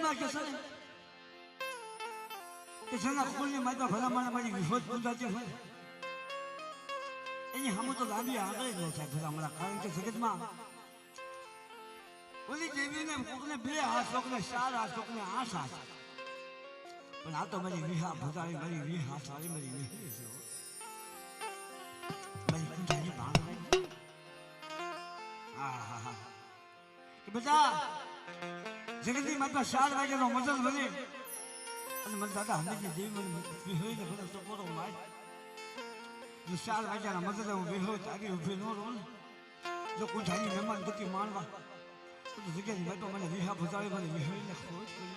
એવા કે છે કે જેના ખોલની માતા ભલામણ મારી વિરોધ પૂજાતી હોય એની હમ તો લાંબી આગળ ન થાય ભલામણ, કારણ કે જગતમાં ઓલી દેવીને કોકને 2 હાથ, કોકને 4 હાથ, કોકને 8 હાથ, પણ આ તો મારી વિહા ભૂતાળી, મારી વિહા સારી, મારી વિહી છે મારી કુંઠાની ભાંગ. હા કે બેટા જગતની માતા 4 વાગ્યાનો મજલ બને અને મને દાદા હંમેશા દેવી મને વિહોઈને બધો સપોરો માર. જો 4 વાગ્યાના મજલ હું વિહો તારી ઉભી ન રહું ને, જો કુંઠાની મહેમાન ગતિ માણવા તો જગ્યાની માતા મને વિહા ભૂતાળી, મને વિહોઈને ખોજ કરી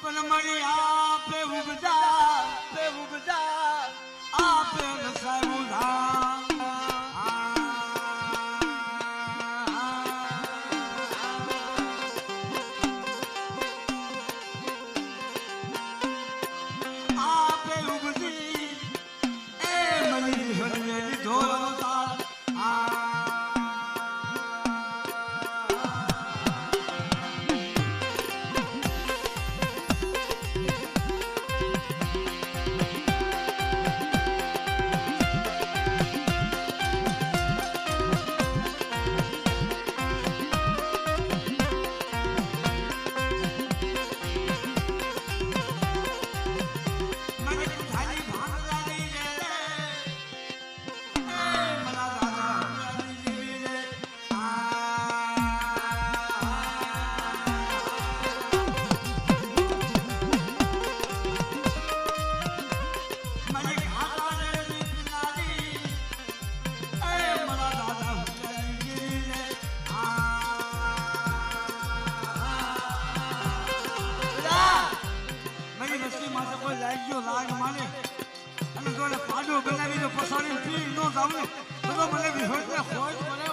પણ મારી આપે ઉગજા આપે રસાયું ધામ. આપે ઉગજી એ મરી હરિયેલી ધોરતા. લાગ માને અને જોડે પાડો બનાવીને પસાડીને પી ન જાવ ને તો મને વિહોઈને ખોજ મને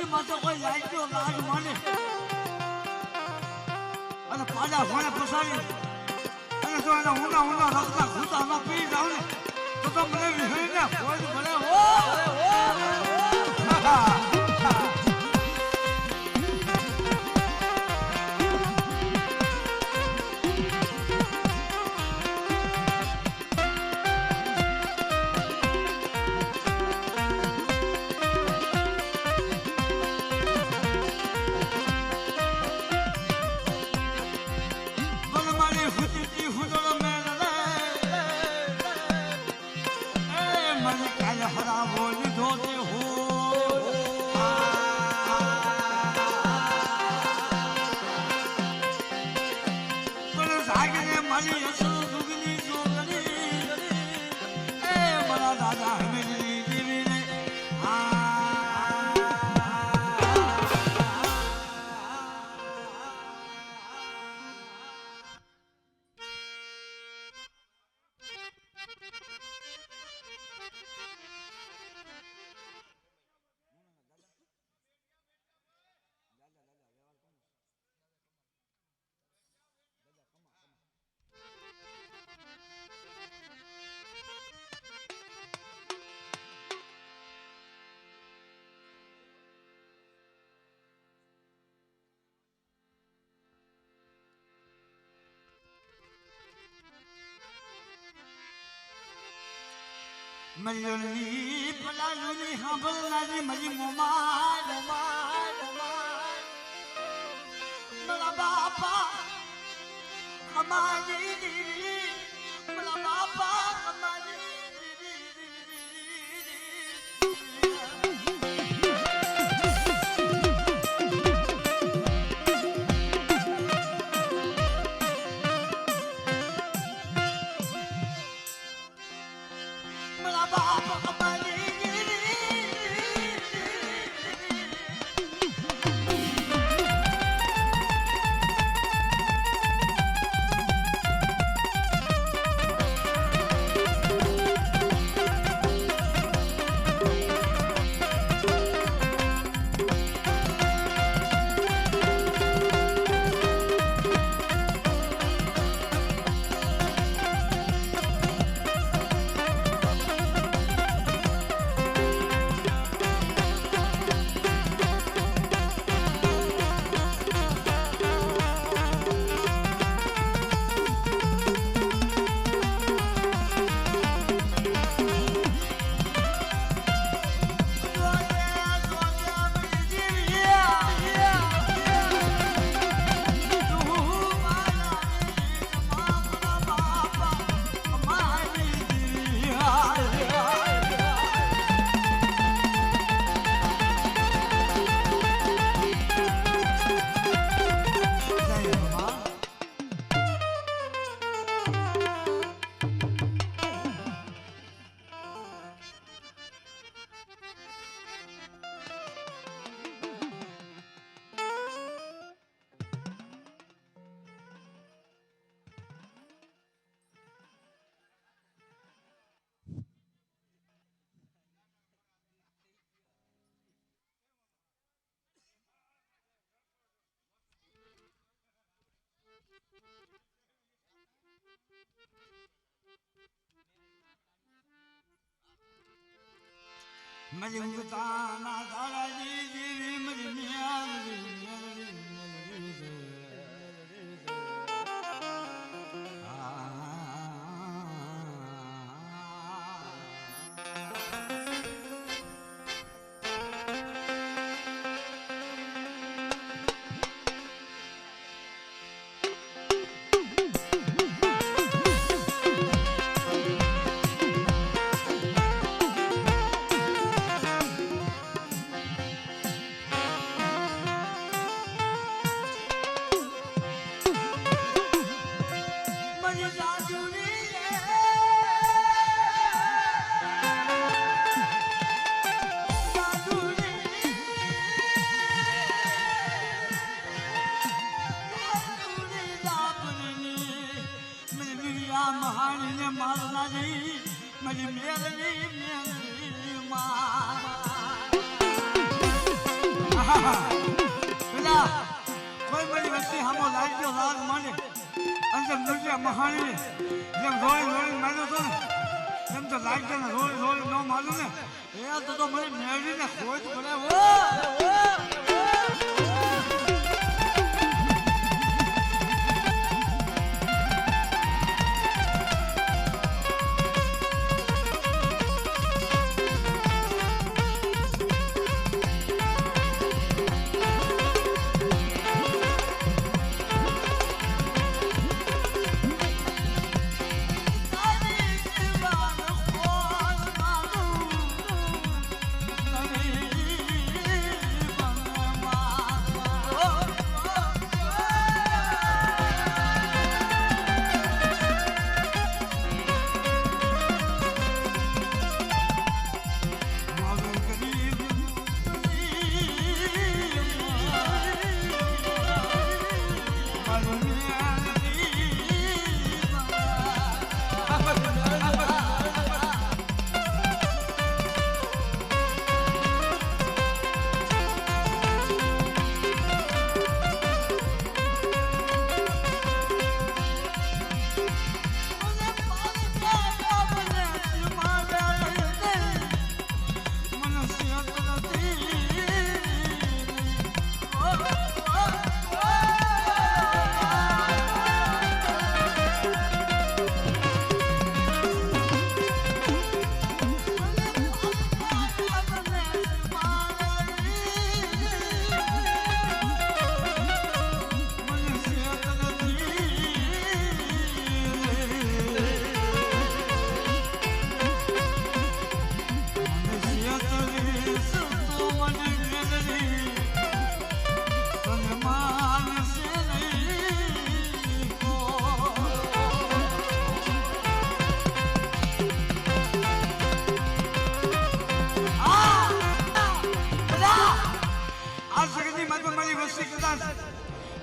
પૃથ્વી માથે કોઈ લાગ્યો લાજ માને અને પાડા ઘોડે પસાડી અને જો એના ઊંડા ઊંડા રખતા ઘૂંટા ન પી જાવ ને તો મને વિહળીને કોઈ ભલે હો મલ્યોની પલાલુની હાંભળનારી મરી મોમાર મારા બાપા અમારી દીદી મારા બાપા અમારી મરી ઉગતાના તારાજી જીવી મરી ન્યા મહાણીને મારનારી મારી મેલની મેલની માં પેલા કોઈ મારી વસ્તી સામો લાગ્યો રાગ માંડે અંદર નૃત્ય મહાણી જેમ રોળી માર્યો હતો ને એમ તો લાગશે ને રોળી ન મારું ને એ તો મને મેળવીને ખોજ પડે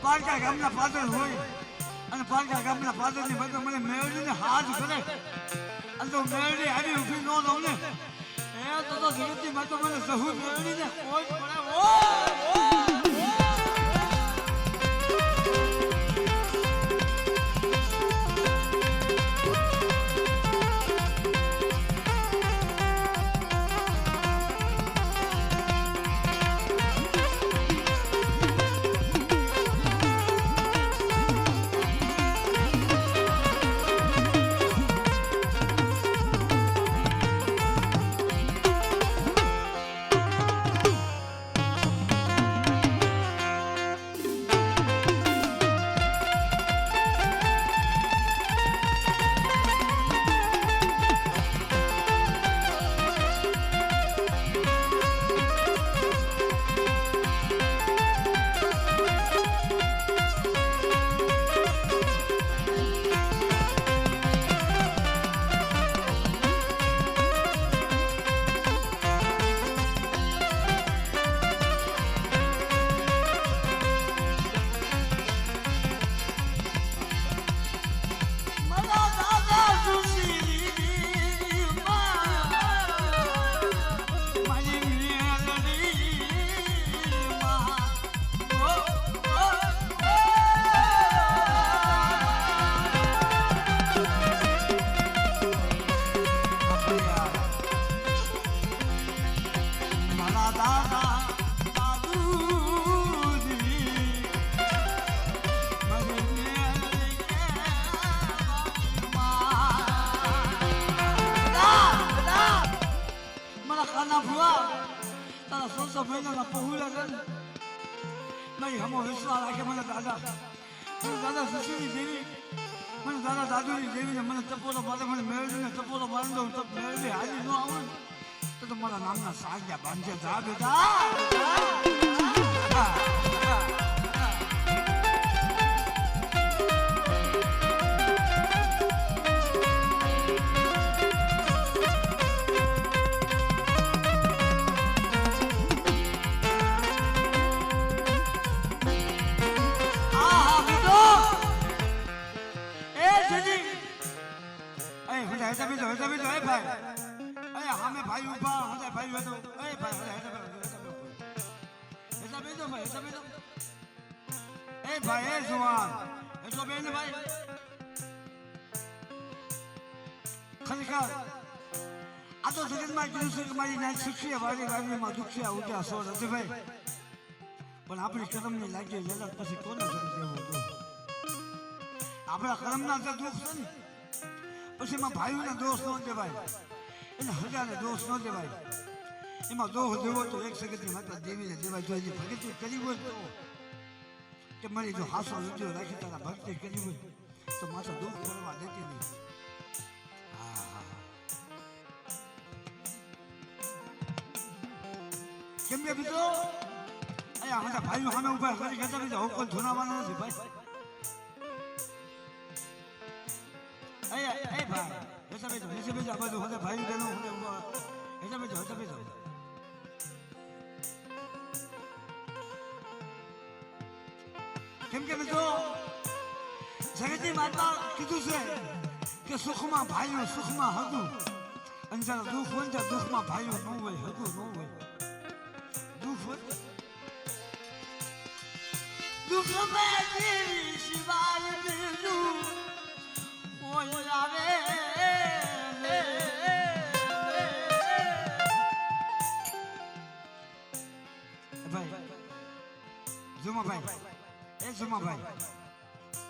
પાલકા ગામના પાદર હોય અને પાલકા ગામના પાદરની બધું મને મેળવીને હાથ કરે અને તો મેળવી આવી ઊભી ન રહું ને એ તો જગતની માં તો મને સહુ મેળવીને કોઈ પડે દાદુની દેવીને મને ચપોલો મારે મને મેળવીને ચપોલો મારી દઉં તો મેળવી હાલી ન આવું તો મારા નામના સાગ્યા બાંધે જા બેટા હેઠા બેસો ભાઈ હેઠા બેસો એ ભાઈ એ જુવાન હેઠો બેન ભાઈ ખરેખર આ તો જગતમાં કીધું છે કે મારી નાચ શીખીએ વાડી વાડીમાં દુખિયા ઉઠ્યા સો નથી ભાઈ પણ આપણી કરમની લાગી વેલા પછી કોને કરી દેવું હતું આપણા કરમના જે દુઃખ છે ને પછી એમાં ભાઈઓને દોષ ન દેવાય એને હજાને દોષ ન દેવાય એમાં દોષ દેવો તો એક સગતની માતા દેવીને દેવાય જો હજી ભક્તિ કરી હોય તો કે મારી જો હાસો વિડીયો રાખી તારા ભક્તિ કરી હોય તો માથા દુઃખ પડવા દેતી નહીં કેમ કે મિત્રો અહીંયા અમારા ભાઈઓ સામે ઉભા કરી કહેતા બીજા હું કોઈ ધુનાવાનો નથી ભાઈ અહીંયા એ ભાઈ હેઠા બેઠો નીચે બેઠો આ બાજુ હવે ભાઈ બહેનો હવે ઉભા હેઠા બેઠો કેમ કે મિત્રો જગતની માતા કીધું છે કે સુખમાં ભાઈઓ સુખમાં હગું અને જ્યારે દુઃખ હોય ત્યારે દુઃખમાં ભાઈઓ ન હોય હગું ન હોય દુઃખ હોય દુઃખ મેં તેરી શિવાય બીજું કોઈ આવે ભાઈ જુમાભાઈ એ જુમાભાઈ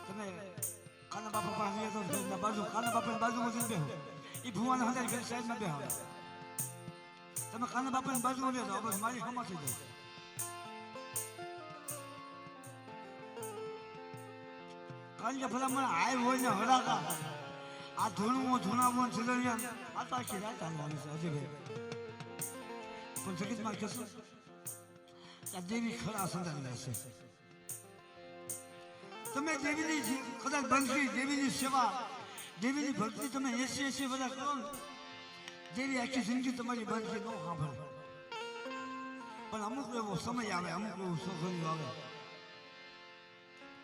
તમે કાના બાપા પાસે તો બાજુ કાના બાપાની બાજુમાં જઈને બેહો એ ભુવાના હજાર ઘર સાઈડમાં બેહો તમે કાના બાપાની બાજુમાં બેહો બસ મારી હમા થઈ જાય કારણ કે ભલા મને આય હોય ને હડાકા આ ધૂણાવું ચિલણિયા આ તો આખી રાત હાલવાની છે અજયભાઈ પણ જગતમાં કહેશું આ દેવી ખરા સંતાન રહેશે તમે દેવીની કદાચ બનશી દેવીની સેવા દેવીની ભક્તિ તમે 80 બધા કરો ને દેવી આખી જિંદગી તમારી બનશી ન સાંભળે પણ અમુક એવો સમય આવે અમુક એવો છોકરીઓ આવે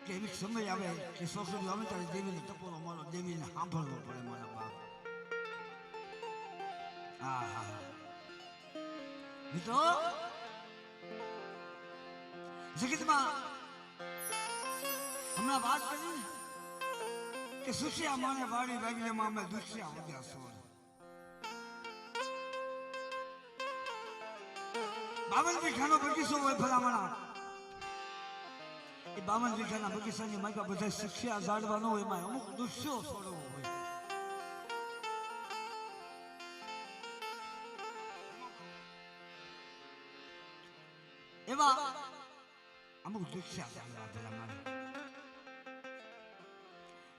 કે એવી સમય આવે કે છોકરીઓ આવે ત્યારે દેવીને ટપોરો મારો દેવીને સાંભળવો પડે મારા બાપ હા હા મિત્રો જગતમાં હમણાં વાત કરી કે સુશિયા માને વાડી વાગલેમાં અમે દુખિયા વધ્યા સોર 52 વીઘાનો બગીચો હોય ભલામણા એ 52 વીઘાના બગીચાની માગા બધા સુશિયા ઝાડવા ન હોય એમાં અમુક દુષ્યો છોડવો હોય એવા અમુક દુષ્યા ઝાડવા ભલામણા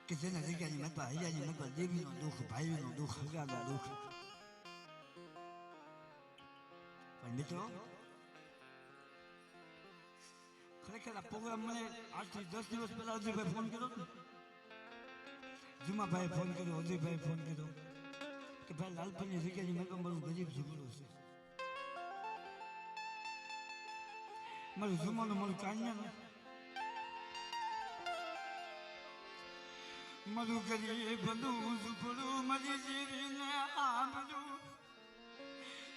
કે જેના જગ્યાની મતવા હૈયાની મતવા દેવીનો દુઃખ ભાઈનો દુઃખ હગાનો દુઃખ પણ મિત્રો ખરેખર આ પ્રોગ્રામ મને 8 થી 10 દિવસ પહેલા અજયભાઈ ફોન કર્યો જુમાભાઈ ફોન કર્યો અજયભાઈ ફોન કર્યો કે ભાઈ લાલપરની જગ્યાની મતવા મારું ગરીબ ઝઘડો છે મારું જુમાનું મારું કાન્યા મારું ગરીબ બધું ઝૂપડું મારી જીવીને આંબલું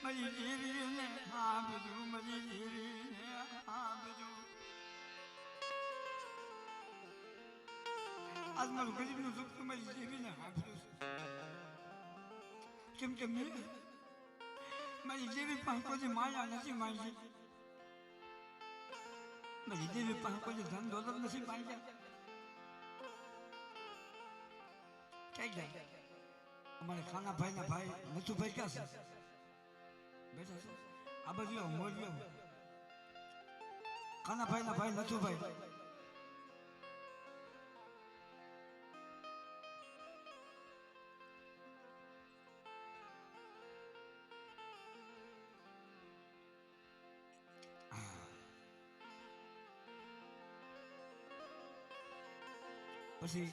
મારી જીવીને આંબલું મારી જીવીને આંબલું આજ મારું ગરીબનું ઝૂપડું મારી જીવીને આંબલું કેમ કે મેં મારી જેવી પાસે કોઈ માયા નથી માંગી મારી જેવી પાસે કોઈ ધન દોલત નથી માંગ્યા ક્યાં ગયા અમારે ખાના ભાઈ ના ભાઈ નથુભાઈ ક્યાં છે બેઠા છે આ બાજુ આવો મોરબી આવો ખાના ભાઈ ના ભાઈ નથુભાઈ પછી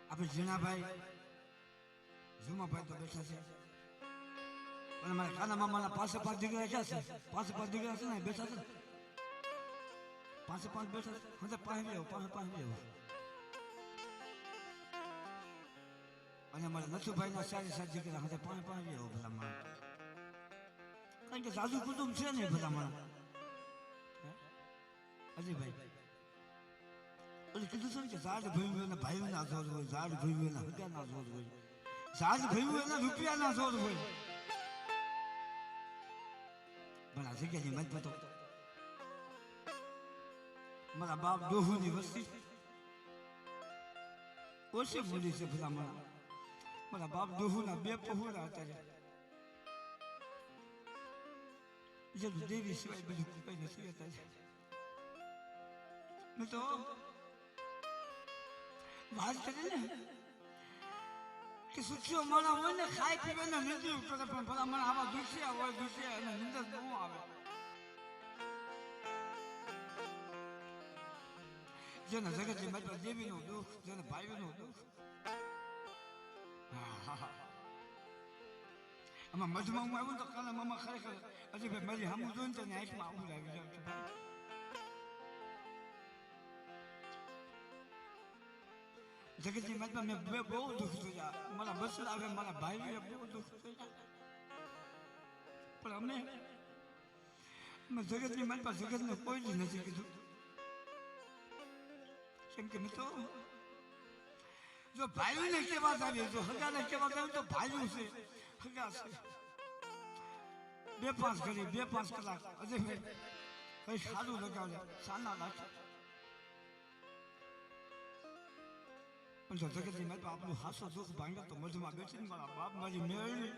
આપણે ઝીણાભાઈ ઝુમાભાઈ તો બેઠા છે પણ મારા કાના મામાના 5 દીકરા ક્યાં છે 5 દીકરા છે ને બેઠા છે 5 બેઠા છે હું પાંચ લેવો અને મારા નથુભાઈના 4 દીકરા હું 5 લેવો બધા મારા કારણ કે સાધુ કુટુંબ છે ને બધા મારા અજયભાઈ એટલે કીધું છે ને કે ઝાડ ભર્યું એના ભાઈઓના જોર હોય, ઝાડ ભર્યું એના હગાના જોર હોય, ઝાડ ભર્યું એના રૂપિયાના જોર હોય. પણ આ જગ્યાની મજબૂત તો મારા બાપ ડોહુની વસ્તી ઓછી બોલી છે. બધા મારા બાપ ડોહુના 2 પહોળા હતા. જેનું દેવી સિવાય બધું કઈ નથી હતા. મેં તો વાત કરી ને કે સુખ્યો માણા હોય ને ખાઈ પીવે ને નિંદ્યું કરે, પણ ભલા મને આવા દુખિયા હોય, દુખિયા એને નિંદર ન આવે. જેને જગતની માતા દેવીનું દુઃખ, જેને ભાઈનું દુઃખ. આમાં મધમાં હું આવ્યું તો કાલે મામા ખરેખર હજી ભાઈ મારી સામું જોઈને તો આંખમાં આવું લાગી જાય છે. જગતની માતા મેં બહુ દુઃખ જોયા, મારા બસડા આવે, મારા ભાઈએ બહુ દુઃખ જોયા. પણ અમે જગતની માતા જગતને કોઈ જ નથી કીધું. કેમ કે મિત્રો જો ભાઈઓને કેવા આવે, જો હગાને કેવા આવે તો ભાઈઓ છે, હગા છે. 2-5 ઘડી 2-5 કલાક અજય ભાઈ કઈ સારું લગાવે, સાના રાખે. પણ જો જગતની માતા આપણું હાસો દુઃખ ભાંગે તો મધમાં બેસીને મારા બાપ મારી મેળવી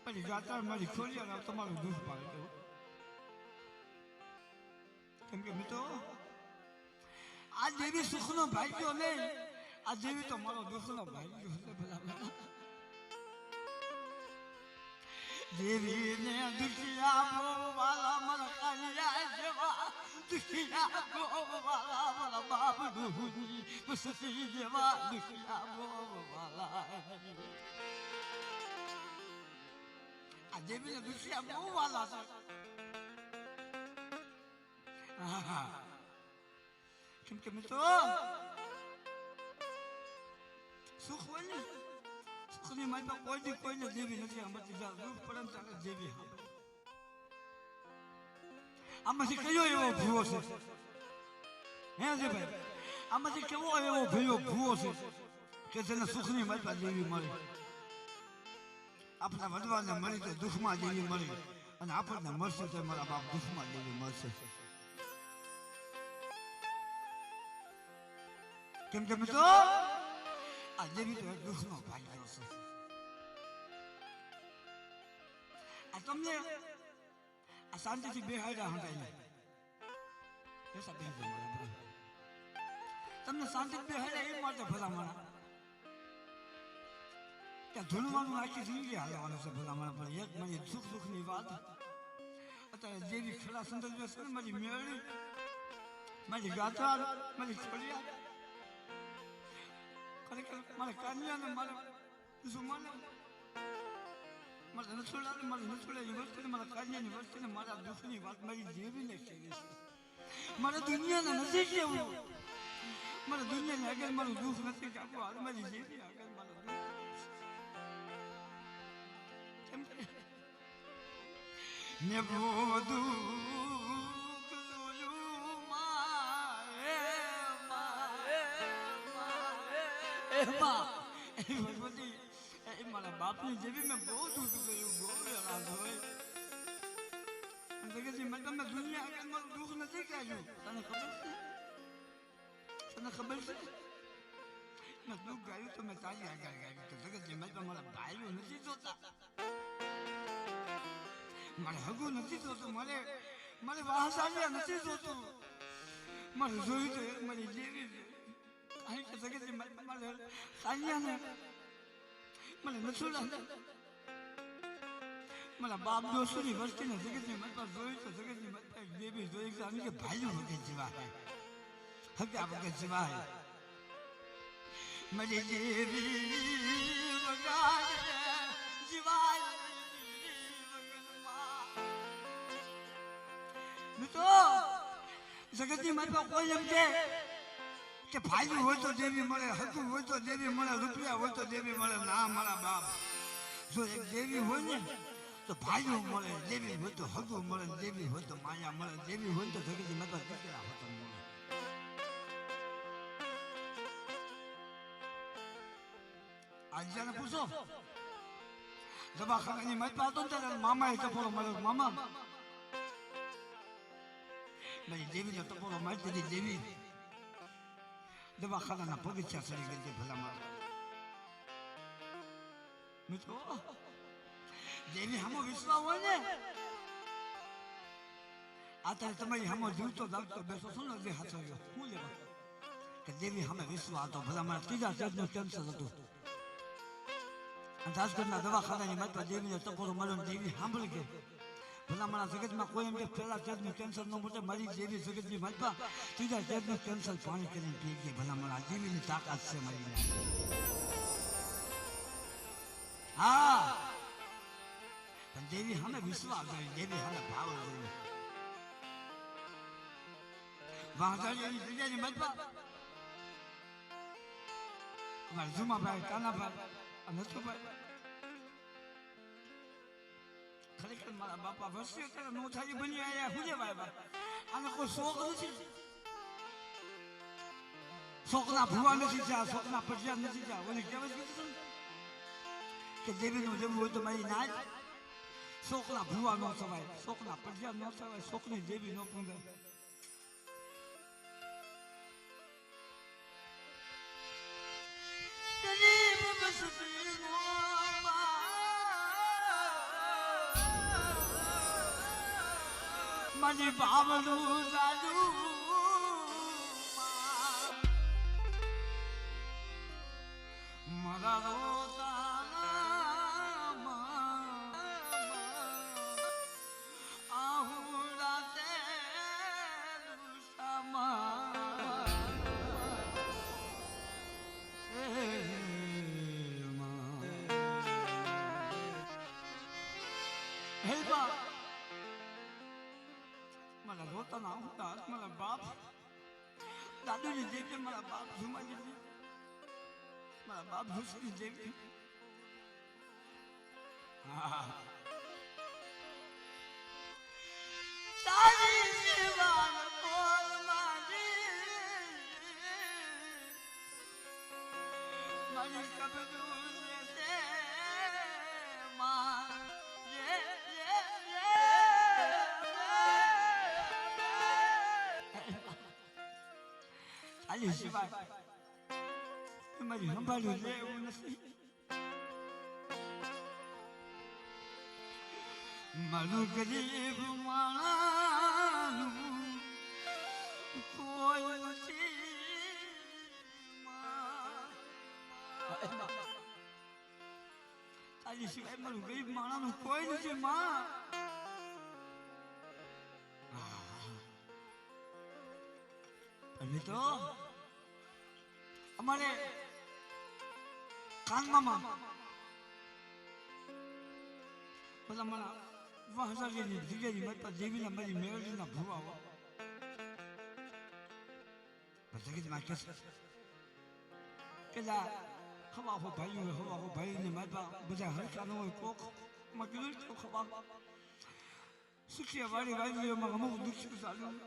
પછી ગાતા મારી ખોલિયા તમારું દુઃખ ભાંગે. કેમ કે મિત્રો આ દેવી સુખનો ભાગ્યો નહીં, આ દેવી તો મારો દુઃખનો ભાગ્યો છે. ભલા દેવીને દુખિયા ગોવાલા મારા કાલિયા જેવા, દુખિયા ગોવાલા મારા બાપ ડુહુની બસતી જેવા, દુખિયા ગોવાલા. આ દેવીને દુખિયા ગોવાલા છે. કેમ કે મિત્રો સુખ હોય ને, સુખની માતા કોઈને દેવી નથી આમાંથી. દુઃખ પડે ને ત્યારે દેવી. આમાંથી કયો એવો ભૂવો છે હે છે ભાઈ? આમાંથી કેવો એવો ભૂવો છે કે જેને સુખની માતા દેવી મળી? આપણા વડવાને મળી તો દુઃખમાં દેવી મળી, અને આપણને મળશે તો મારા બાપ દુઃખમાં દેવી મળશે. કેમ કે મિત્રો આ દેવી તો દુઃખનો ભાગ્યો છે. આ તમને આ શાંતિથી બેહાડ્યા હંગાઈને તમને શાંતિ બેહાડ્યા એ માટે ભલામણ ત્યાં ધૂળવાનું આખી જિંદગી હાલવાનું છે. ભલામણ પણ એક મારી સુખ દુઃખની વાત અત્યારે દેવી ખરા સુંદર છે. મારી મેળવી, મારી ગાતા, મારી ખોડિયા, ખરેખર મારા કાનિયાને મારા સુમાને, મારા નસોડાને, મારી નસોડાની વસ્તીને, મારા કાનિયાની વસ્તીને મારા દુઃખની વાત મારી દેવીને કહેવી છે. મારા દુનિયાને નથી કહેવું, મારા દુનિયાને આગળ મારું દુઃખ નથી કાપવું, હાલ મારી દેવી આગળ મારું દુઃખ. કેમ કે મેં બહુ દુઃખ જોયું મારા બાપની જેવી મેં બહુ દુઃખ જોયું, બહુ હેરાન હોય. તમે દુનિયા આગળ મારું દુઃખ નથી કાઢ્યું. તને ખબર છે? તને ખબર છે? મેં દુઃખ ગાયું તો મેં તારી આગળ ગાયું. તો જગતજી મેં તો મારા ભાઈઓ નથી જોતા, મારે હગું નથી જોતું, મારે વાહસાલિયા નથી જોતું, મારે જોયું તો એક મારી જેવી છે. જગતજી મારે સાલિયાને, મને નસુડાને, મારા બાપ દોસ્તોની વસ્તીને જગતની માતા જોઈ તો જગતની માતા દેવી જોઈ કે અમે કે ભાઈઓ વગર જીવા હે, હગા વગર જીવા હે. મારી દેવી વગર જીવાય મિત્રો. જગતની માતા કોઈ એમ કે ભાઈ હોય તો દેવી મળે, હકું હોય તો દેવી મળે, રૂપિયા હોય તો દેવી મળે. ના મારા બાપ, જો એક દેવી હોય ને તો ભાઈઓ મળે, દેવી હોય તો હગું મળે, દેવી હોય તો માયા મળે, દેવી હોય તો જગતની માતા દીકરા વતન મળે. આજને પૂછો દવાખાનાની મત પાતો ને ત્યારે મામાએ ટપોરો મળ્યો. મામા મારી દેવીનો ટપોરો મારી દીધી. દેવી દવાખાનાના પગથિયા ચડી ગઈ છે. ભલા મારા મિત્રો, દેવી હામો વિશ્વાસ હોય ને અત્યારે તમારી હામો જીવતો દાવતો બેસો છો ને હાથો ગયો શું લેવા કે દેવી સામે વિશ્વાસ હતો. ભલા મારા ત્રીજા સ્ટેજનું કેન્સર હતું. રાજકોટના દવાખાનાની માત્ર દેવીને ટપોરો મળ્યો. દેવી સાંભળી ગઈ. ભલા મારા જગતમાં કોઈ એમ કે પહેલા સ્ટેજનું કેન્સર ન મોટે મારી દેવી જગતની માતા ત્રીજા સ્ટેજનું કેન્સર પાણી કરીને પી ગઈ. ભલા મારા દેવીની તાકાત છે મારી. હા, પણ દેવી સામે વિશ્વાસ જોઈએ, દેવી સામે ભાવ જોઈએ. વાહજારીની જગ્યાની મતમાં અમારા જુમાભાઈ, કાનાભાઈ, નથુભાઈ ખરેખર મારા બાપા વર્ષીઓ ત્યારે નો થાય બની આયા. હું ભાઈ આનો કોઈ શોખ નથી. શોખના ભૂવા નથી થયા, શોખના પટિયા નથી થયા. ઓલી કહેવાય કીધું કે દેવીનું જેવું હોય તો મારી નાચ. શોખના ભૂવા ન થવાય, શોખના પટિયા ન થવાય, શોખની દેવી ન પૂંજાય. મારી બાબલું જાદુ મારા રોતામાં આહુડા તે મારા રોતાના આહુડા મારા બાપ દાદુજી જેવી મારા બાપ જુમાજી મારા બાપ હુસની જેવી. તારી સેવા બોલ મારી કબરું છે માં આલી સિવાય મારી સંભાળ્યું છે એવું નથી. મારું ગરીબ માણસનું કોઈ નથી. આલી સિવાય મારું ગરીબ માણસનું કોઈ નથી માં. મિત્રો અમારે કાનમાં બધા મારા વાહજારીની જગ્યાની માતા દેવીના મારી મેળવીના ભૂવા જગતમાં કે પેલા હવા હો ભાઈઓ હવા હો ભાઈની માતા બધા હરકા ન હોય કોક માં કીધું તો ખબર સુખિયા વાળી વાળીઓમાં અમુક દુઃખ ચાલ્યું.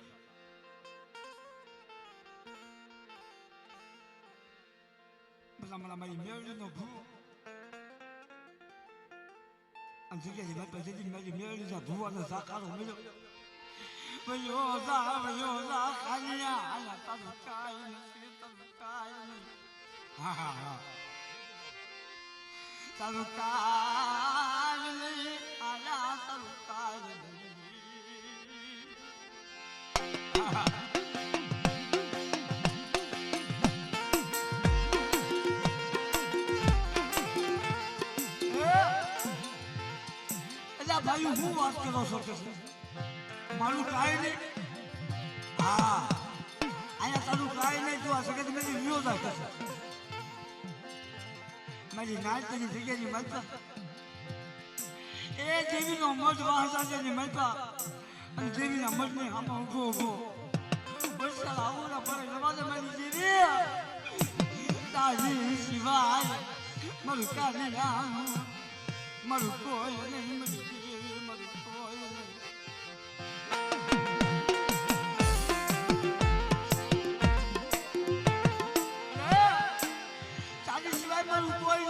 મારી મેળવીનો ભૂવો અને જગ્યાની વાત પછી મારી મેળવીના ભૂવાનો સાકારો મળ્યો. વયો જા કાલિયા આલા તારું કાય નથી, તારું કાય નથી. હા હા હા તારું કાય નહીં, આલા તારું કાય નહીં. ભાઈ હું વાત કરો છો કે મારું કાંઈ નહીં. હા અહીંયા તારું કાંઈ નહીં. તું આ સગત મેં વિરોધ કરશે મારી નાચની જગ્યાની મળતા એ દેવીનો મઠ વાહસાની મળતા અને દેવીના મઠની આમાં ઉભો ઉભો વરસાદ આવો ના પડે જવા મારી દેવી તારી સિવાય મારું કાંઈ નહીં, મારું કોઈ નહીં.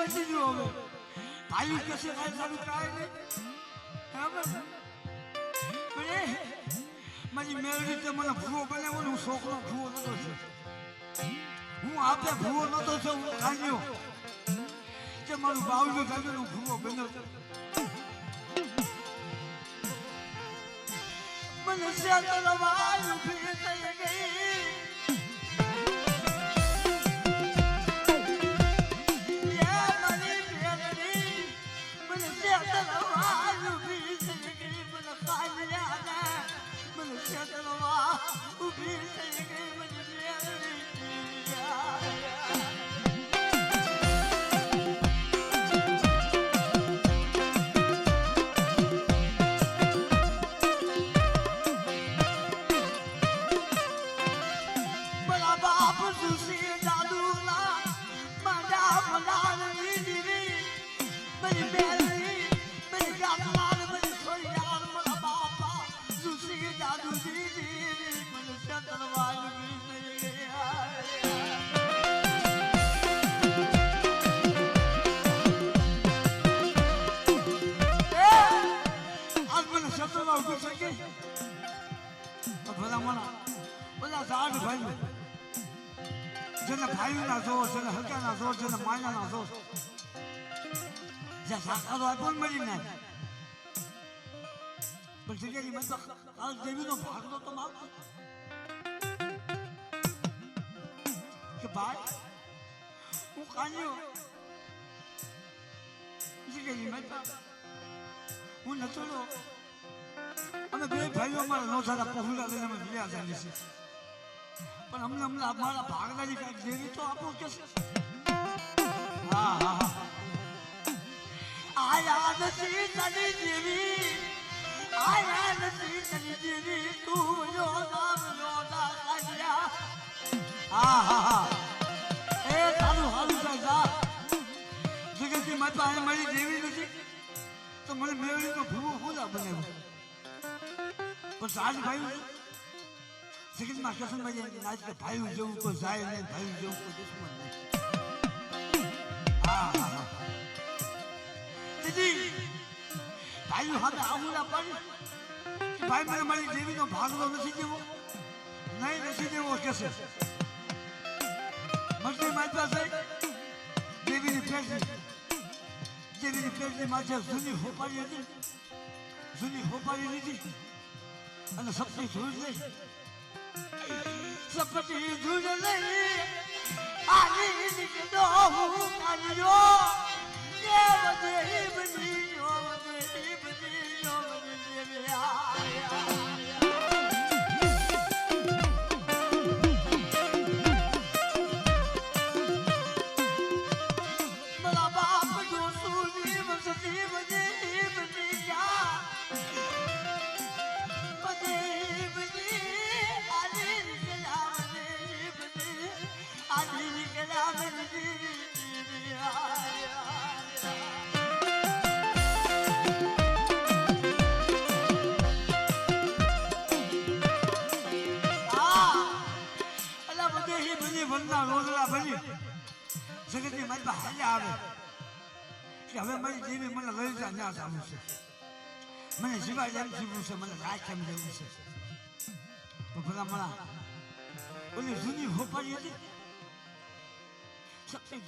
નથી જો હવે ભાઈ કશે કાંઈ સારું કાંઈ નહીં બરાબર મારી મેળવી તે મને ભૂવો બનાવ્યો ને હું છોકરો ભૂવો નતો છું હું આપે ભૂવો નતો છું હું કાઢ્યો કે મારું બાવલું કાઢ્યું હું ભૂવો બન્યો મને શેતરવાયું ફી થઈ ગઈ જેને ભાઈના જોર જેને હલકાના જોર જેને માયાના જોર જે સાકારો આપ્યો ને મળી નાખ પણ જગ્યાની મત આ દેવીનો ભાગનો તો માપ કે ભાઈ હું કાન્યો જગ્યાની મત હું નચોડો અમે બે ભાઈઓ મારા નોસારા પહોંચા લઈને અમે ગયા જાય છે પણ અમને અમારા ભાગદારી કાંઈક દેવી તો આપો કે હા હા આયા નથી તની દેવી આયા નથી તની દેવી તું જો નામ લોડા કાઢ્યા હા હા હા એ તારું હાલું થાય જા જગતની માતા આને મારી દેવી નથી તો મને મેળવીનો ભૂવો ભૂલા બનાવ્યો પણ સાજ ભાઈ જગતમાં કસમ ભાઈ આજ કે ભાઈ જેવું કોઈ જાય નહીં ભાઈ જેવું કોઈ દુશ્મન નહીં હા હા હા દીદી ભાઈ હાથે આવું ના પાડી કે ભાઈ મને મારી દેવીનો ભાગલો નથી દેવો નહીં નથી દેવો કેસે મજલી મારી પાસે દેવીની પેટની માથે જૂની હોપાડી હતી જૂની હોપાડી લીધી અને સપની ધૂળ લઈ સપની ધૂળ લઈ આની નીકળો હું કાઢ્યો દેવ દેવની યો દેવની યો મારા બાપ જો સુની વસતી બધી બધી જા જગતની મારી પાસે આવે કે હવે મારી દેવી મને લઈ જા ના જવું છે મને જીવા જેમ જીવવું છે મને રાખ એમ જવું છે તો ભલા મળા ઓલી જૂની હોપાડી હતી સપની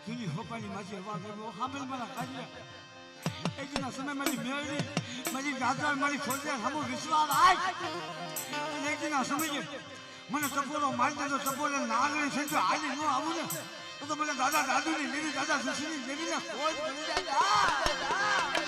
જૂની હોપાડી મારી અવાજ આવ્યો સાંભળ મારા કાઢ્યા એકના સમય મારી મેળવી મારી ગાજર મારી ખોજ્યા સામો વિશ્વાસ આય એકના સમયે મને ટપોરો મારી દેતો ટપોરે નાગણી છે જો હાલી ન આવું ને તો મને દાદા દાદુની દેવી દાદા સુશીની દેવીને ખોજ મળી જાય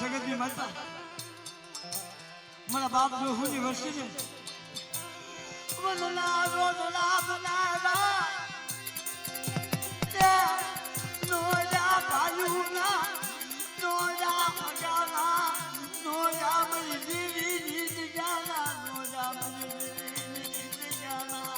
જગતની માતા મારા બાપ જો હુની વર્ષી છે વદના રોદના બનાવા નો જા પાયુના નો જા મગાના નો જા મરી દીવી જીત જાના નો જા મરી દીવી જીત જાના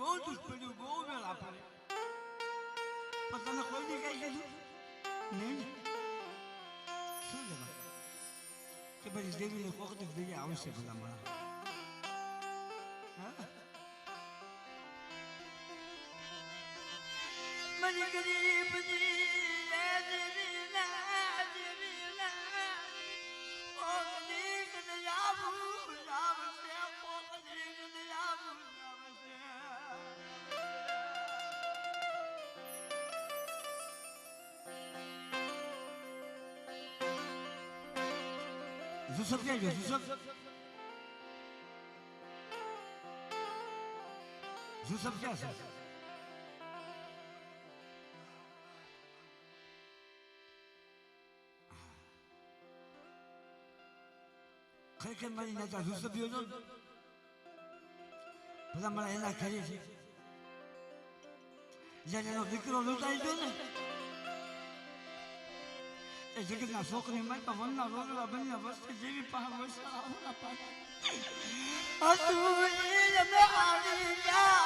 બહુ દુઃખ પડ્યું બહુ વેળા પડે પણ તને કોઈ બી કઈ કીધું નહીં શું જવા કે બધી દેવીને કોક તો દેવી આવશે બધા મારા મને ગરીબ Yusuf geliyor, Yusuf. Yusuf gelsin. Kırken beni ne kadar Yusuf diyordun. Bu zaman bana eline kariyer. Yani o dikkat olur da iddiyorsun. જગતના છોકરી માતા વનના રોગડા બન્યા વસ્તી જેવી પાસે વસા આવડા પાસે અતુરી મે આડી જા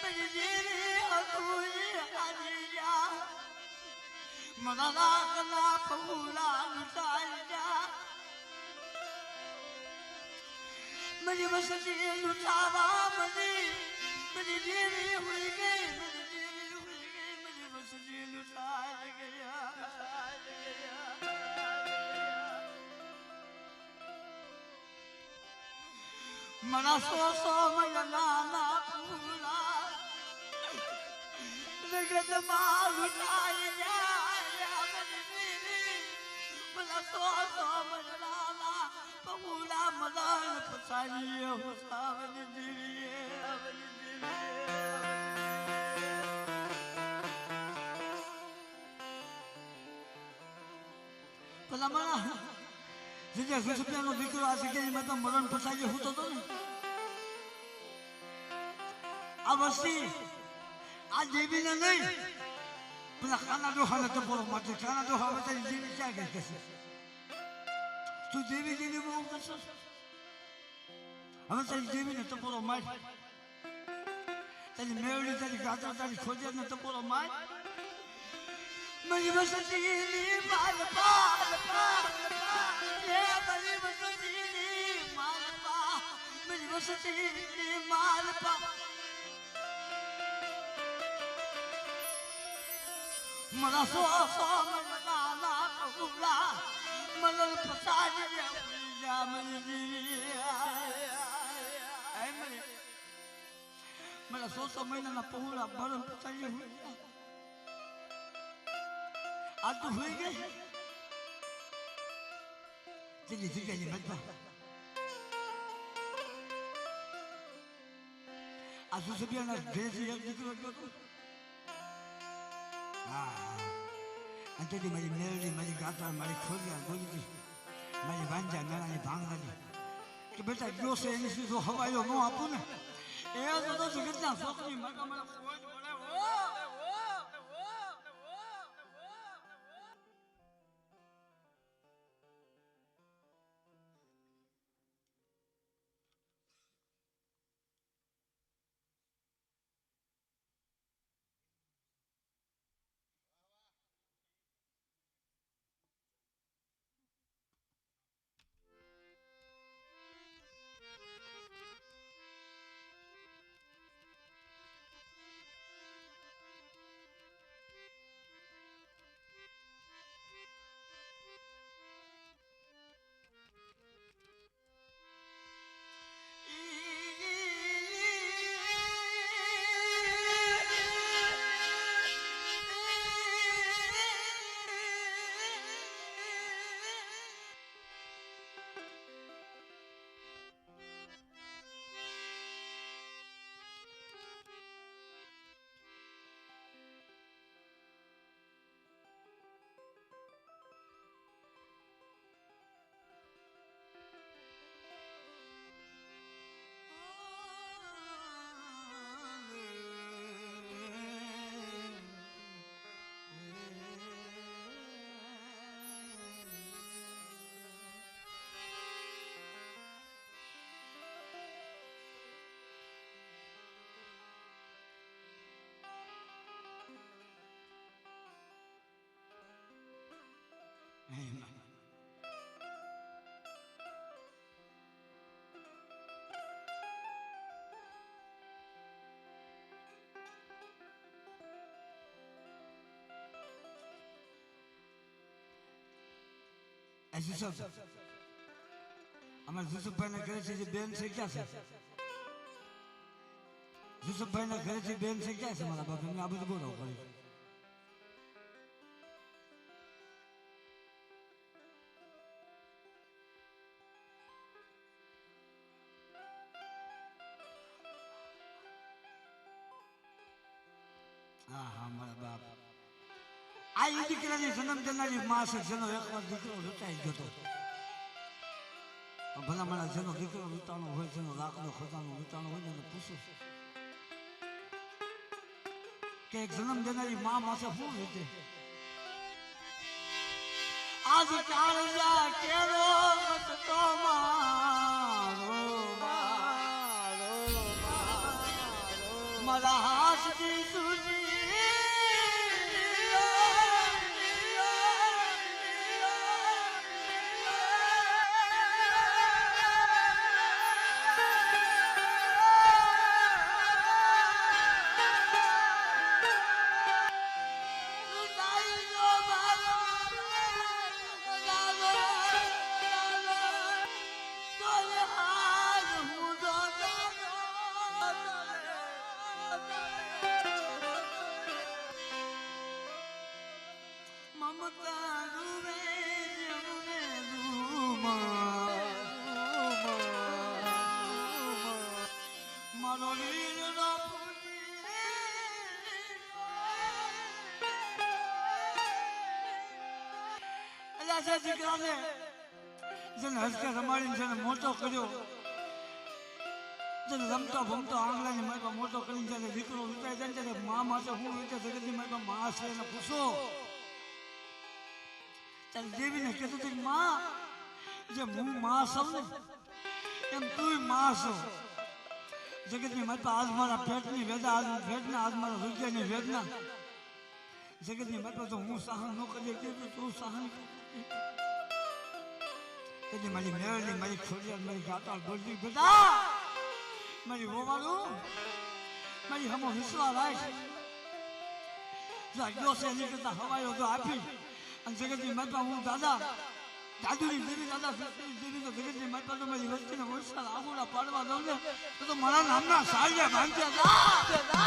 મેરી જેવી અતુરી આડી જા મના લાગલા પહુલા લુટાઈ જા મેરી વસતી લુટાવા મની મેરી જેવી હોઈ ગઈ Mana so maya nana pula Jagat malu naya ya manini Mana so maya nana pula malan pasani hosavani diye avani diye Pala mana Jadi Yusufnya no dikir asiknya ni mata malan pasani hoto to ne Avasi, आज देवी ने नहीं, पुना खाना दो हालत तो बोलो मत खाना दो हालत तो देवी क्या कहते हैं? तू देवी देवी बोल कैसे? हमें तेरी देवी ने तो बोलो मत, तेरी मेवली तेरी गाता तेरी खोजे ने तो बोलो मत, मेरी बस तेरी माल पा, ये मेरी बस तेरी माल पा, मेरी बस तेरी माल पा. Mana so mana બુલા મને ફસાડી દે જા મરી મને 100 મહિનાના પહોળા ભરણ ફસાડી હોય આ તો હોઈ ગઈ તેની જગ્યાની બધા આ સુસભ્યાના ઘરેથી એક દીકરો ગયો હતો હા અંતેથી મારી મેળવી મારી ગાતા મારી ખોરિયા ગોળી મારી વાંજા નાણાની ભાંગવાની કે બેટા ગયો છે એની સીધો હવાયો ન આપું ને એ તો જગતના છોકરી મારા મને કોઈ જ પડે અમારા જુસુફભાઈના ઘરેથી જે બેન છે ક્યાં છે જુસુફભાઈના ઘરેથી બેન છે ક્યાં છે મારા બાપ એમને આ બધું બોલો કરી હા હા મારા બાપ આ એ દીકરાની જન્મ દેનારી માં છે જેનો એકવાર દીકરો લૂંટાઈ ગયો હતો ભલા મારા જેનો દીકરો લૂંટાણો હોય જેનો લાકડો ખોટાનો લૂંટાણો હોય ને એને પૂછું કે એક જન્મ દેનારી માં માસે શું રીતે આજ ચાલ્યા કેરો તો મારો મારા હાથથી સુજી દીકરાને જેને હસકે રમાડીને જેને મોટો કર્યો જેને રમતો ભમતો આંગળાની મારી મોટો કરીને જ્યારે દીકરો લૂંટાઈ જાય ત્યારે મા માટે હું રીતે જગતની મારી મા છે એને પૂછો ત્યારે દેવીને કહેતું હતું મા જે હું મા છું ને એમ તું મા છો જગતની મારી આજ મારા પેટની વેદના આજ પેટના આજ મારા હૃદયની વેદના જગતની મારી તો હું સહન ન કરી શકતી તું સહન એટલે મારી મેળવી મારી ખોડિયાર મારી ગાતા બોલતી બેટા મારી હોવાનું મારી હમો વિશ્વાસ રાખ જો ગયો છે એની કરતા હવાયો જો આપી અને જગતની માતા હું દાદા દાદુની દેવી દાદા દેવી તો જગતની માતા તો મારી વસ્તીને વરસાદ આબોડા પાડવા દઉં ને તો મારા નામના સાળિયા ભાંગ્યા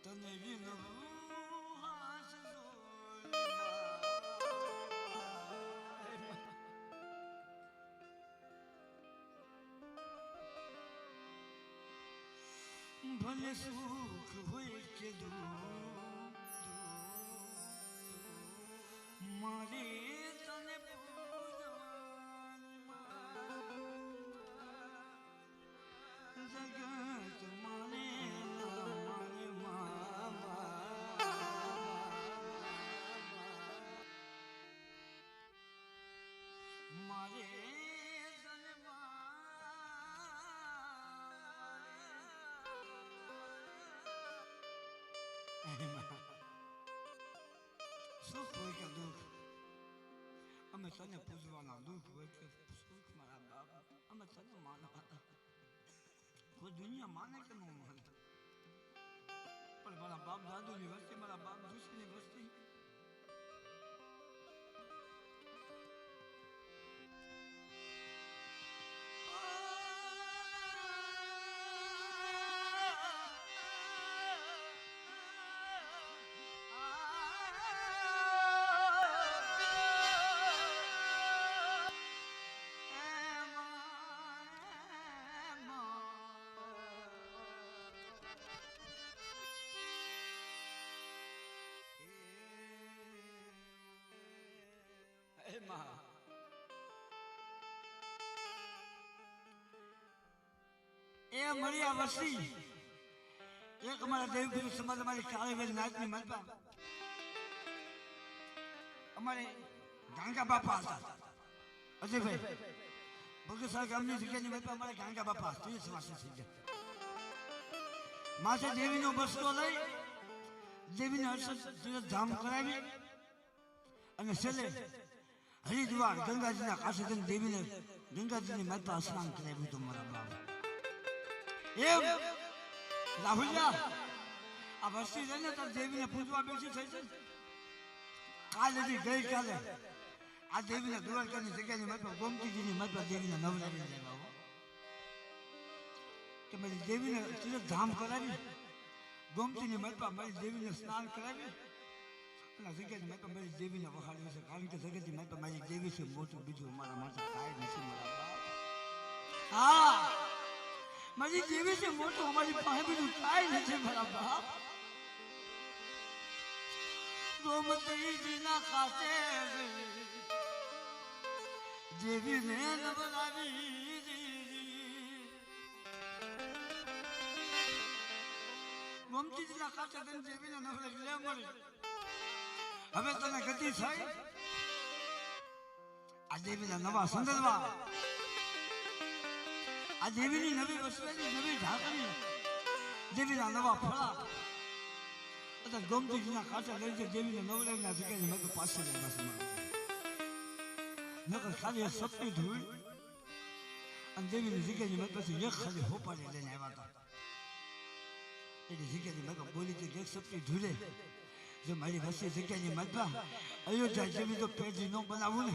તને વિનો હાસ ભલે સુખ હોય કે દુઃખ મારે તને જગત માને સુખ હોય કે દુઃખ અમે તને પૂજવાના દુઃખ હોય કે સુખ મારા બાપ અમે તને માનવાના કોઈ દુનિયા માને કે ન માને પણ મારા બાપ દાદુની વસ્તી મારા બાપ દુશ્મની વસ્તી એ મળ્યા વસ્તી એક અમારા દેવગુરુ સમાજ અમારી કાળીવેલ નાચની માલપા અમારે ગાંગા બાપા હતા અજયભાઈ બગસરા ગામની જગ્યાની માલપા અમારે ગાંગા બાપા 30 વર્ષ થઈ ગયા માથે દેવીનો બસતો લઈ દેવીને હર્ષદ ધામ કરાવી અને છેલ્લે હરિદ્વાર ગંગાજીના કાંઠે જઈને દેવીને ગંગાજીની માતા સ્નાન કરાવ્યું હતું મારા બાપ એમ રાહુલયા આ વસ્તી જઈને તો દેવીને પૂજવા બેસી થઈ છે કાલે ગઈકાલે આ દેવીને દ્વારકાની જગ્યાની માતા ગોમતીજીની માતા દેવીને નવરાત્રી લેવા કે મારી દેવીને તીર્થ ધામ કરાવી ગોમતીની માતા મારી દેવીને સ્નાન કરાવી જગ્યાની માતા મારી દેવીને વખાડવી છે કારણ કે જગતની માતા મારી દેવી છે મોટું બીજું મારા માટે કાંઈ નથી મારા બાપ હા મારી દેવી છે મોટું અમારી પાસે બીજું કાંઈ નથી મારા બાપ ગોમતીજીના ખાતે દેવીને નવરાવી ગોમતીજીના કાચા તને દેવીના નવરે લે મળી હવે તને ગતિ થઈ આ દેવીના નવા સંદર્ભમાં આ દેવીની નવી વસવેલી નવી ઢાકણી દેવીના નવા ફળા અત્યારે ગોમતીજીના કાચા લઈ જાય દેવીને નવરાઈના જગ્યાએ મેં તો પાસે લેવા છે નકર ખાલી એક સપની ધૂળ અને દેવીની જગ્યાએ મેં પછી એક ખાલી હોપાડી લઈને આવ્યા હતા એની જગ્યાની મેં બોલી કે એક સપની ધૂળે જો મારી વસ્તી જગ્યાની મતમાં અયોધ્યા જેવી તો પેઢી ન બનાવું ને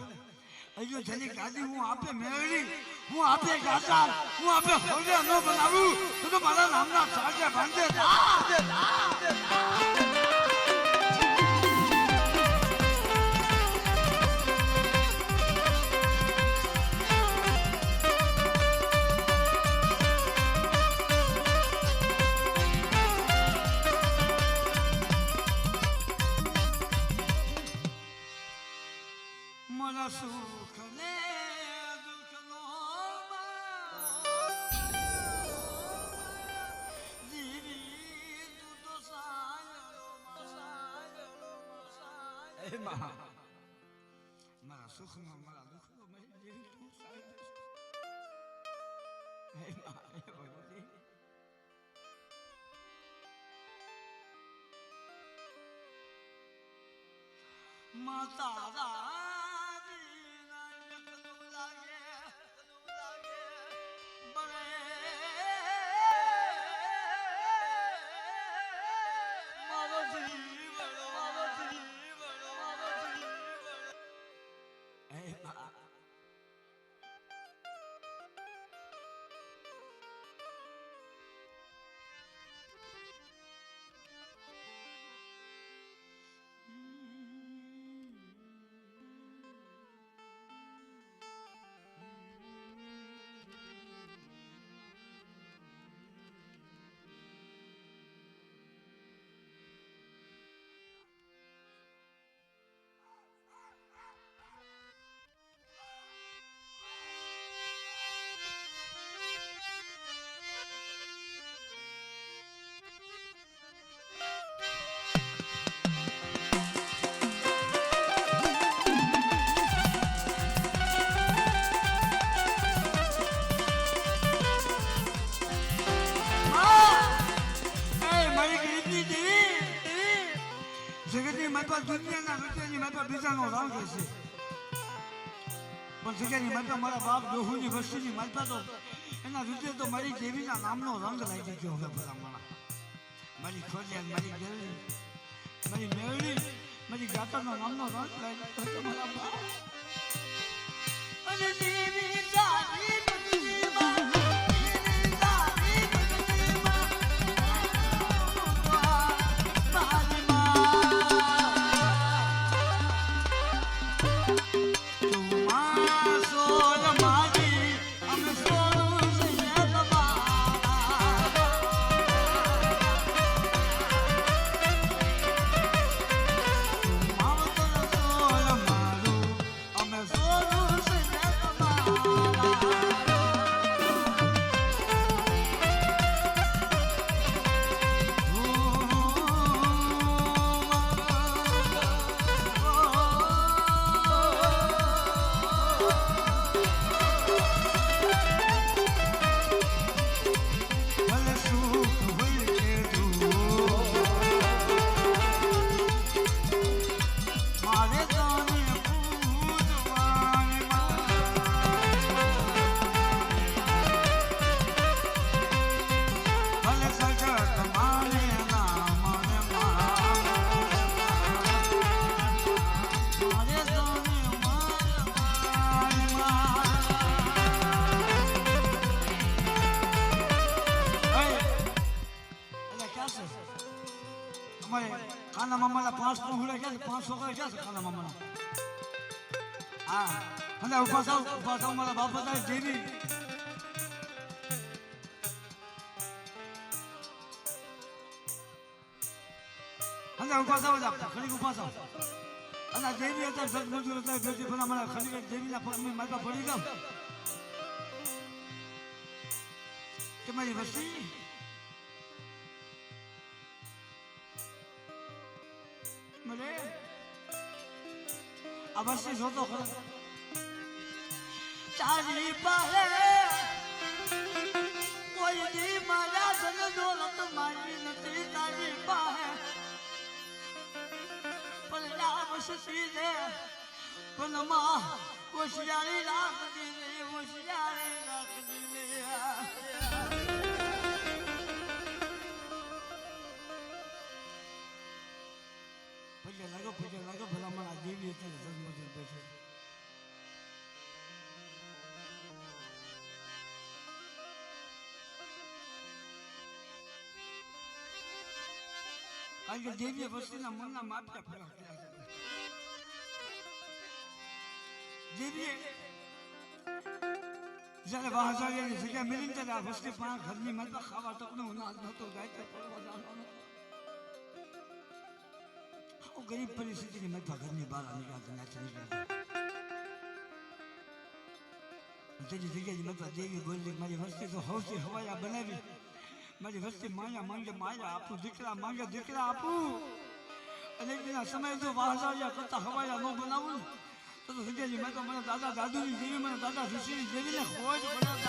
અયોધ્યાની ગાદી હું આપે મેળવી હું આપે ગાતા હું આપે હોલ્યા ન બનાવું તો મારા નામના સાજે બાંધે મારા સુખ ને દુઃખ નો જીવી તું તો મારા સુખ નો મારા દુઃખ નો જીવી તું માતા જગતની માતા દુનિયાના રૂપિયાની માતા બીજાનો રામ કહેશે પણ જગ્યાની માતા મારા બાપ દોહુની વસ્તુની માતા તો એના રૂપિયા તો મારી દેવીના નામનો રંગ લાગી ગયો હવે ભલામણા મારી ખોડિયાર મારી ગેરડી મારી મેળવી મારી ગાતાનો નામનો રંગ લાગી ગયો મારા બાપ અને દેવી જાની કાના મામાના 5 પહોળે ગયા 5 છોકરા ગયા છે કાના મામાના હા અને ઉભા થાવ મારા બાપ બતાવે દેવી અને ઉભા થાવ ખરી ઉભા થાવ અને દેવી હતા સદમજૂર હતા બેટી પણ અમારા ખરી દેવીના પગમાં માથા પડી જાવ કે મારી વસ્તી મને આ વર્ષે જોતો ખરો ચારી પાહે કોઈ દી મારા ધન દોલત મારી નથી તારી પાહે પણ આ વર્ષી દે પણ માં હોશિયારી રાખતી રે હોશિયારી રાખતી રે પૂજ્ય લાગો ભલા મારા દેવી અત્યારે જન્મ બેઠે કારણ કે દેવીએ વસ્તીના મનના માપટા ફેરા કર્યા છે દેવીએ જ્યારે વાહજારીની જગ્યા મેળવી ત્યારે આ વસ્તી પાંચ ઘરની મનમાં ખાવા તકનું અનાજ નહોતું ગાયત્ર પડવા જવાનું ગરીબ પરિસ્થિતિની મધ્ય ઘરની બહાર નીકળ્યા તેની જગ્યાએ મધ્ય દેવી બોલી મારી વસ્તી તો સૌથી હવાયા બનાવી મારી વસ્તી માયા માંગે માયા આપું દીકરા માંગે દીકરા આપું અને એક દિના સમય જો વાહજારિયા કરતા હવાયા ન બનાવું તો જગ્યાજી મેં તો મને દાદા દાદુની જેવી મને દાદા ઋષિની જેવીને ખોજ પડે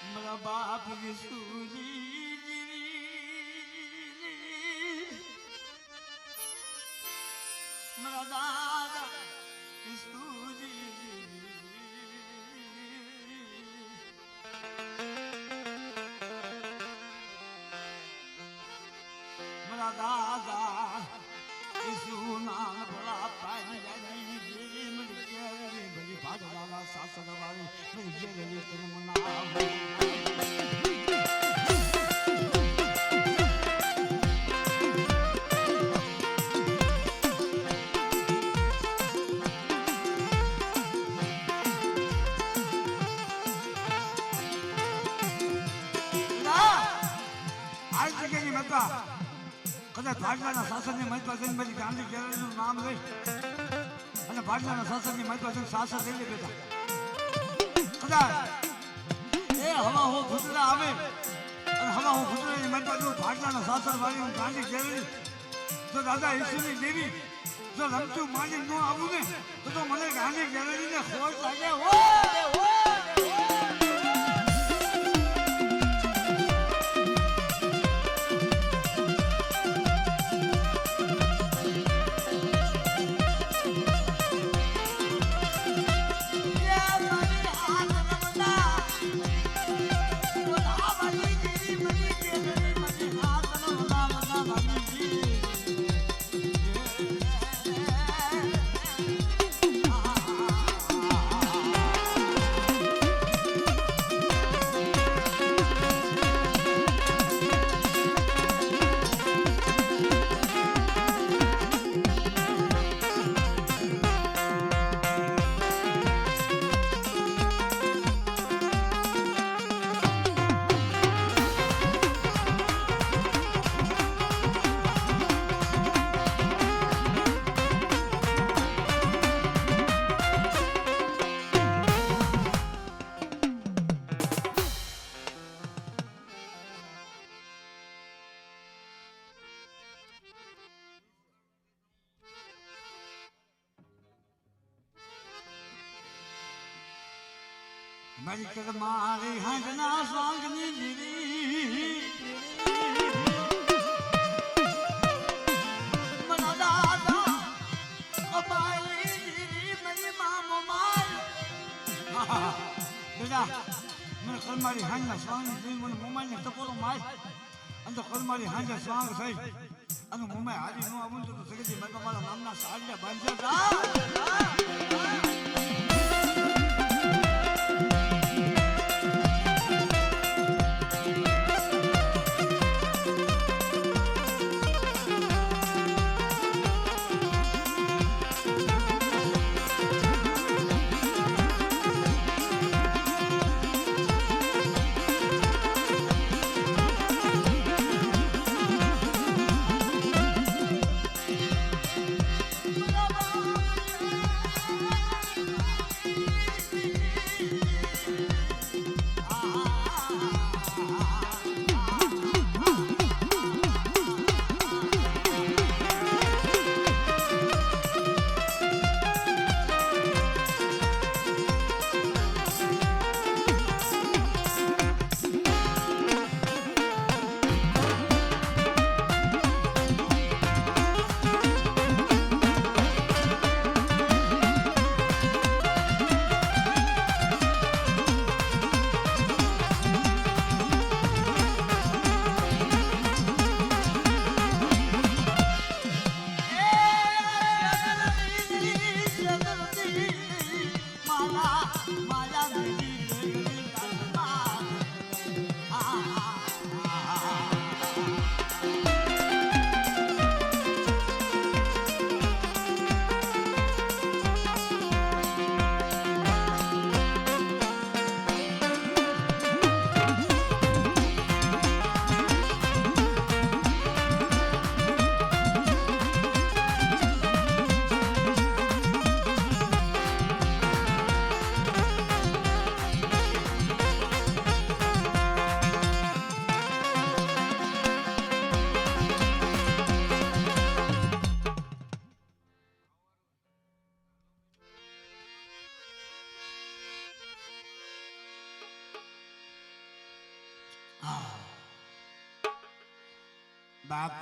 મારા બાપ વિસુજી મારા દાદા વિસુજી મારા દાદા વિસુના ભલા પાણી બધી ભાડવાલા સાસરવાળી મેં જેલી તને મનાવી કદાચ ભાડલાના શાસનની મહત્વ જઈને બધી ગાંધી ગેરરીનું નામ લઈ અને ભાડલાના શાસનની મહત્વ જઈને શાસન લઈ લે બેટા કદાચ એ હવા હો ભૂતરા આવે અને હવા હો ભૂતરાની મહત્વ જો ભાડલાના શાસન વાળી હું ગાંધી ગેરરી જો દાદા ઈશ્વરની દેવી જો રમતું માની ન આવું ને તો મને ગાંધી ગેરરીને ખોટ લાગે હો મારી કર મારી હાજના સ્વાંગની લીરી મના દાદા અપાઈ લીરી મારી મામો માર બેટા મને કર મારી હાજના સ્વાંગની લીરી મને મોમાઈને ટપોરો માર અને તો કર મારી હાજના સ્વાંગ થઈ અને મોમાઈ હારી નો આવું તો સગતી મારા મારા નામના સાડિયા બાંધ્યા બાપ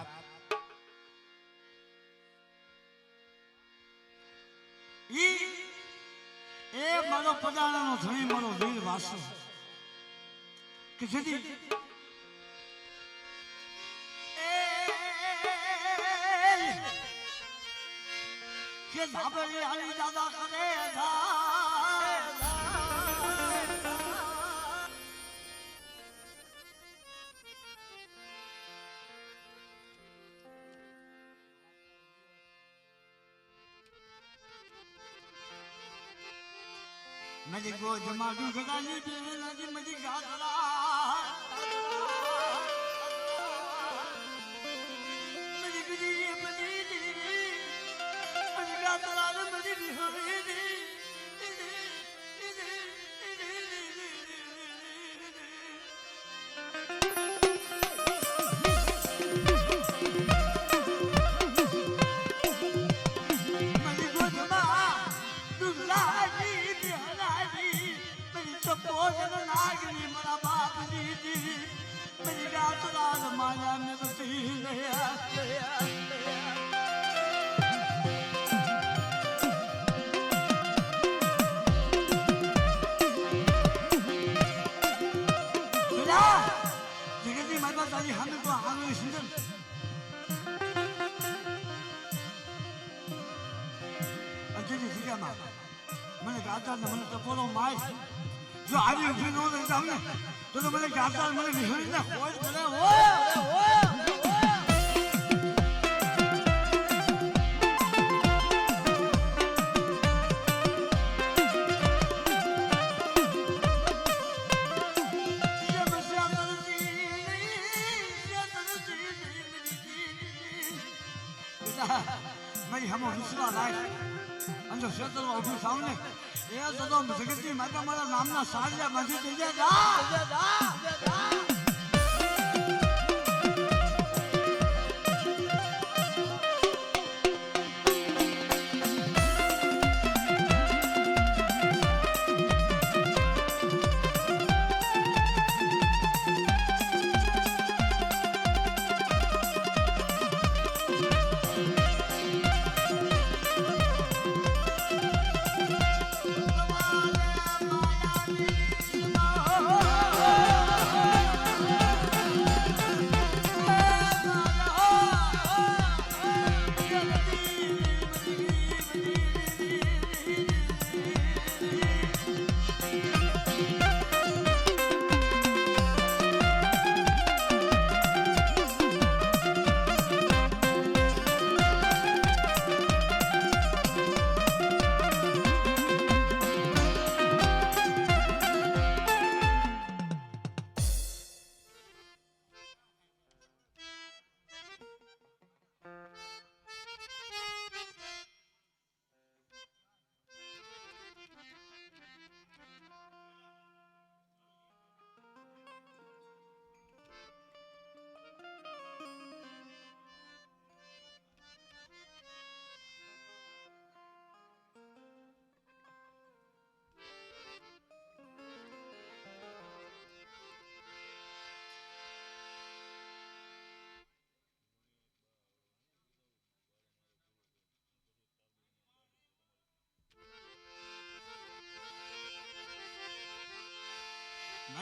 એ મારો પદાણાનો ધણી મારો વીર વાસો કે જેથી કે ધાબરી આલી દાદા કરે मजी गो जमा दुगदानी बेलाजी मजी गादरा मजी गदी मजी मजी गादरा मजी बिहरी माया में बसी जगती माता ताली हमें को आगे सुंदर अंजलि ठीक है माँ मैंने गाता न मैंने टपोरो माय जो आगे उठे नो देखता हमने तो मैंने गाता मैंने बिहरी ना खोज करे वो हम विश्वास आए अंदर क्षेत्र में उठे सामने ये तो जगती माता मारा नामना सारिया बांधी दीजिए जा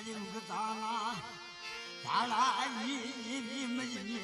મજી ઉગતાના ઝાડા ઈ મજી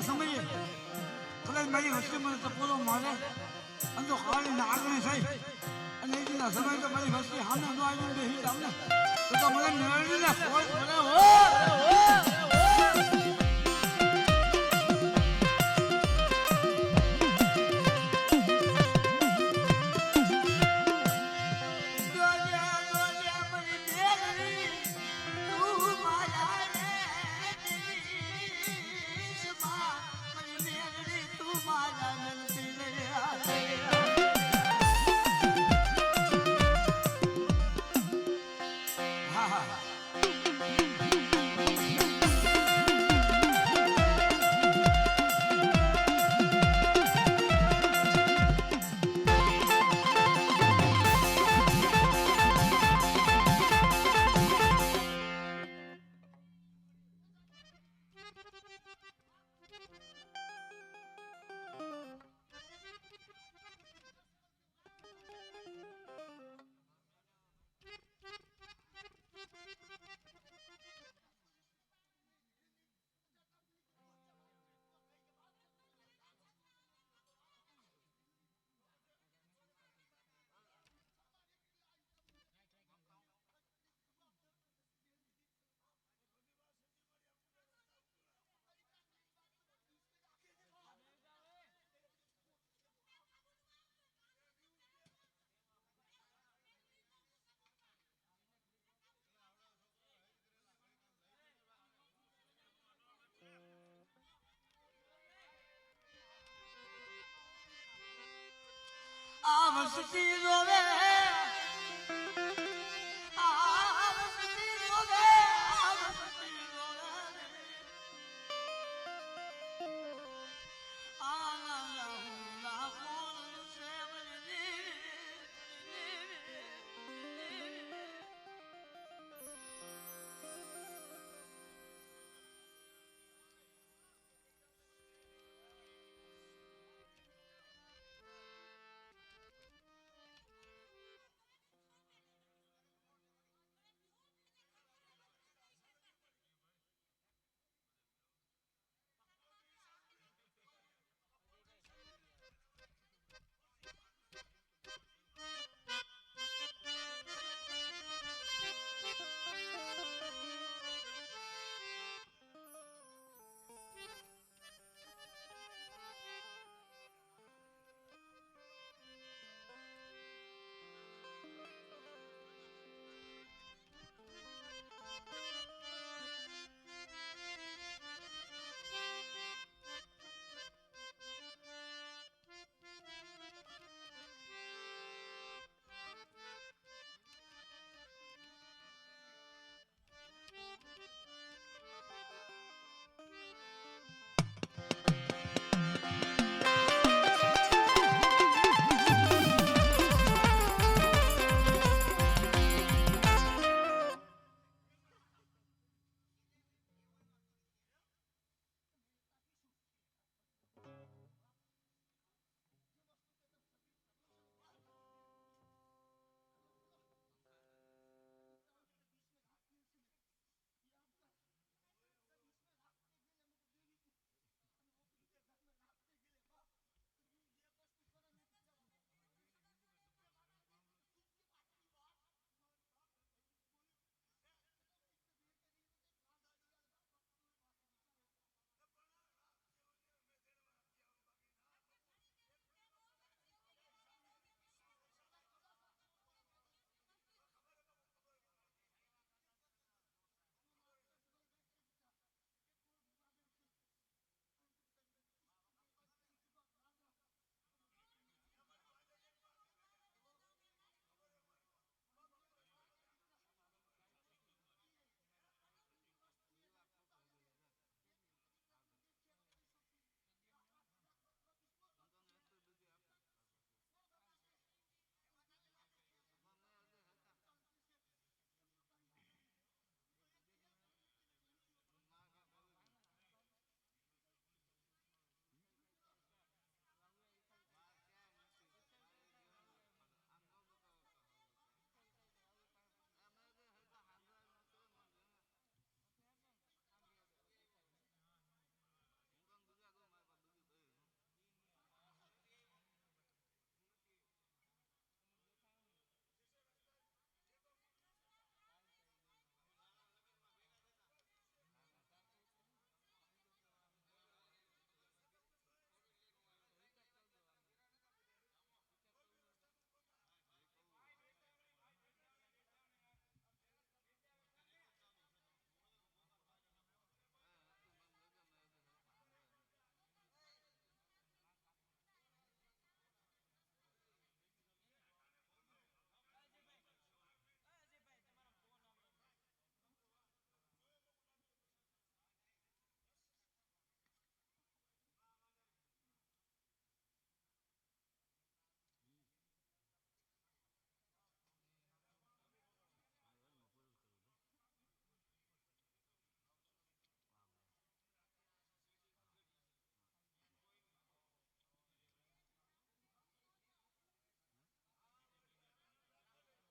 સમયે કદાચ મારી વસ્તી મને ટપોરો મારે અને તો ખાલી આગળ થાય અને એના સમય તો મારી વસ્તી સામે ન આવી બેસી જાવ ને તો મને મેળવીને કોઈ મને આ વસ્તી રોવે